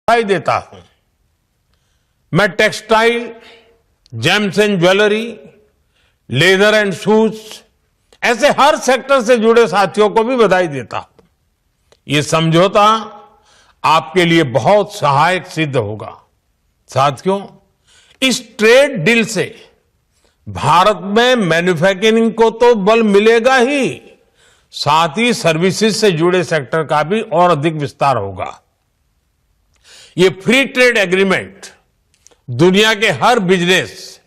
दिखाई देता हूं। मैं textile, James and jewellery, leather and shoes, ऐसे हर सेक्टर से जुड़े साथियों को भी बधाई देता हूं। ये समझौता आपके लिए बहुत सहायक सिद्ध होगा। साथियों, इस ट्रेड डील से भारत में मैन्युफैक्चरिंग को तो बल मिलेगा ही, साथ ही सर्विसेज से जुड़े सेक्टर का भी और अधिक विस्तार होगा। ये फ्री ट्रेड एग्रीमेंट दुनिया के हर बिजनेस,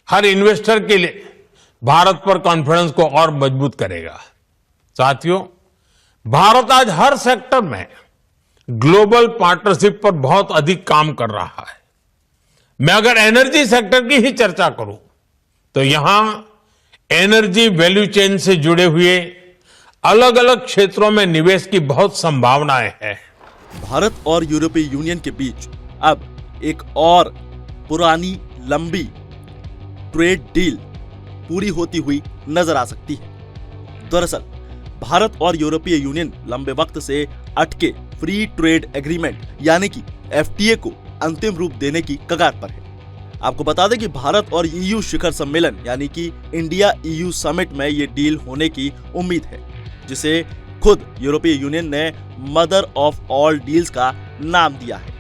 हर इन्वेस्टर के लिए भारत पर कॉन्फिडेंस को और मजबूत करेगा। साथियों, भारत आज हर सेक्टर में ग्लोबल पार्टनरशिप पर बहुत अधिक काम कर रहा है। मैं अगर एनर्जी सेक्टर की ही चर्चा करूं तो यहां एनर्जी वैल्यू चेन से जुड़े हुए अलग अलग क्षेत्रों में निवेश की बहुत संभावनाएं हैं। भारत और यूरोपीय यूनियन के बीच अब एक और पुरानी लंबी ट्रेड डील पूरी होती हुई नजर आ सकती है। दरअसल भारत और यूरोपीय यूनियन लंबे वक्त से अटके फ्री ट्रेड एग्रीमेंट यानी कि एफटीए को अंतिम रूप देने की कगार पर है। आपको बता दें कि भारत और ईयू शिखर सम्मेलन यानी कि इंडिया ईयू समिट में ये डील होने की उम्मीद है, जिसे खुद यूरोपीय यूनियन ने मदर ऑफ ऑल डील्स का नाम दिया है।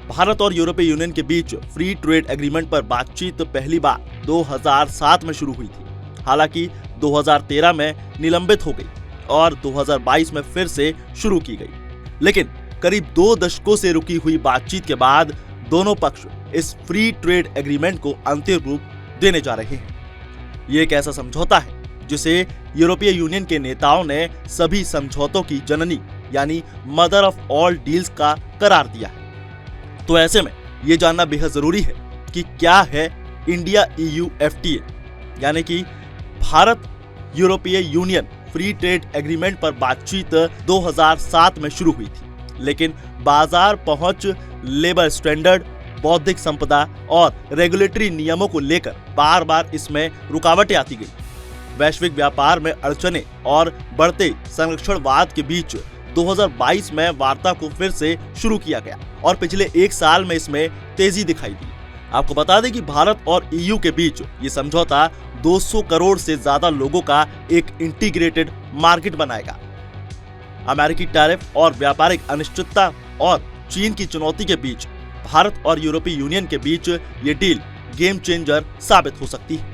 भारत और यूरोपीय यूनियन के बीच फ्री ट्रेड एग्रीमेंट पर बातचीत पहली बार 2007 में शुरू हुई थी। हालांकि 2013 में निलंबित हो गई और 2022 में फिर से शुरू की गई। लेकिन करीब 2 दशकों से रुकी हुई बातचीत के बाद दोनों पक्ष इस फ्री ट्रेड एग्रीमेंट को अंतिम रूप देने जा रहे हैं। ये एक ऐसा समझौता है जिसे यूरोपीय यूनियन के नेताओं ने सभी समझौतों की जननी यानी मदर ऑफ ऑल डील्स का करार दिया है। तो ऐसे में ये जानना बेहद जरूरी है कि क्या है इंडिया ईयू एफटीए यानी कि भारत यूरोपीय यूनियन फ्री ट्रेड एग्रीमेंट पर बातचीत 2007 में शुरू हुई थी, लेकिन बाजार पहुंच, लेबर स्टैंडर्ड, बौद्धिक संपदा और रेगुलेटरी नियमों को लेकर बार बार इसमें रुकावटें आती गई। वैश्विक व्यापार में अड़चने और बढ़ते संरक्षणवाद के बीच 2022 में वार्ता को फिर से शुरू किया गया और पिछले 1 साल में इसमें तेजी दिखाई दी। आपको बता दें कि भारत और ईयू के बीच ये समझौता 200 करोड़ से ज्यादा लोगों का एक इंटीग्रेटेड मार्केट बनाएगा। अमेरिकी टैरिफ और व्यापारिक अनिश्चितता और चीन की चुनौती के बीच भारत और यूरोपीय यूनियन के बीच ये डील गेम चेंजर साबित हो सकती है।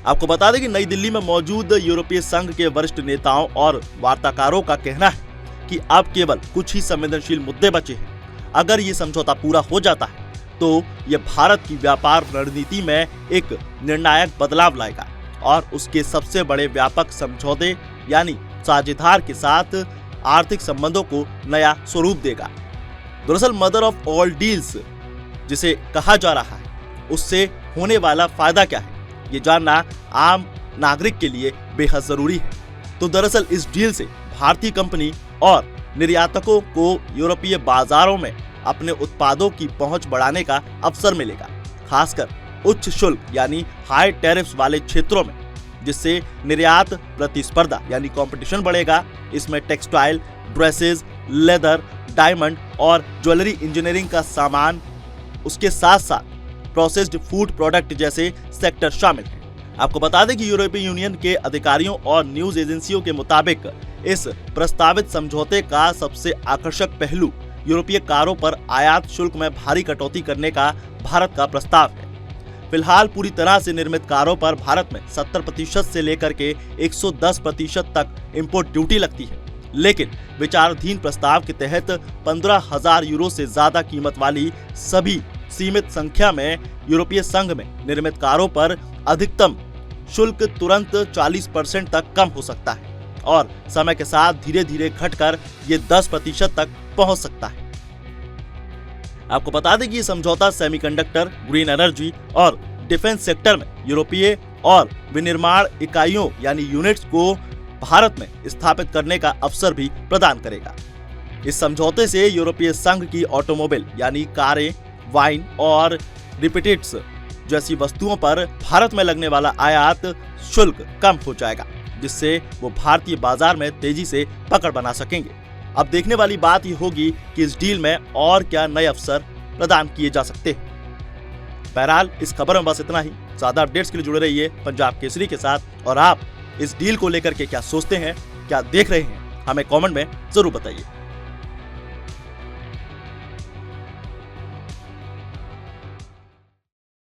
आपको बता दें कि नई दिल्ली में मौजूद यूरोपीय संघ के वरिष्ठ नेताओं और वार्ताकारों का कहना है कि अब केवल कुछ ही संवेदनशील मुद्दे बचे हैं। अगर ये समझौता पूरा हो जाता है तो ये भारत की व्यापार रणनीति में एक निर्णायक बदलाव लाएगा और उसके सबसे बड़े व्यापक समझौते यानी साझेदार के साथ आर्थिक संबंधों को नया स्वरूप देगा। दरअसल मदर ऑफ ऑल डील्स जिसे कहा जा रहा है, उससे होने वाला फायदा क्या है, ये जानना आम नागरिक के लिए बेहद जरूरी है। तो दरअसल इस डील से भारतीय कंपनी और निर्यातकों को यूरोपीय बाजारों में अपने उत्पादों की पहुंच बढ़ाने का अवसर मिलेगा, खासकर उच्च शुल्क यानी हाई टैरिफ्स वाले क्षेत्रों में, जिससे निर्यात प्रतिस्पर्धा यानी कंपटीशन बढ़ेगा। इसमें टेक्सटाइल, ड्रेसेस, लेदर, डायमंड और ज्वेलरी इंजीनियरिंग का सामान, उसके साथ साथ प्रोसेस्ड फूड प्रोडक्ट जैसे सेक्टर शामिल हैं। आपको बता दें कि यूरोपीय यूनियन के अधिकारियों और न्यूज एजेंसियों के मुताबिक इस प्रस्तावित समझौते का सबसे आकर्षक पहलू यूरोपीय कारों पर आयात शुल्क में भारी कटौती करने का भारत का प्रस्ताव है। फिलहाल पूरी तरह से निर्मित कारों पर भारत में 70% से लेकर के 110% तक इंपोर्ट ड्यूटी लगती है, लेकिन विचाराधीन प्रस्ताव के तहत 15,000 यूरो से ज्यादा कीमत वाली सभी सीमित संख्या में यूरोपीय संघ में निर्मित कारों पर अधिकतम शुल्क तुरंत 40% तक कम हो सकता है और समय के साथ धीरे धीरे घटकर ये 10% तक पहुंच सकता है। आपको बता दें कि ये समझौता सेमीकंडक्टर, ग्रीन एनर्जी और डिफेंस सेक्टर में यूरोपीय और विनिर्माण इकाइयों यानी यूनिट्स को भारत में स्थापित करने का अवसर भी प्रदान करेगा। इस समझौते से यूरोपीय संघ की ऑटोमोबाइल यानी कारें, वाइन और रिपीटेड्स जैसी वस्तुओं पर भारत में लगने वाला आयात शुल्क कम हो जाएगा, जिससे वो भारतीय बाजार में तेजी से पकड़ बना सकेंगे। अब देखने वाली बात ये होगी कि इस डील में और क्या नए अवसर प्रदान किए जा सकते हैं। बहरहाल इस खबर में बस इतना ही। ज्यादा अपडेट्स के लिए जुड़े रहिए पंजाब केसरी के साथ। और आप इस डील को लेकर के क्या सोचते हैं, क्या देख रहे हैं, हमें कमेंट में जरूर बताइए।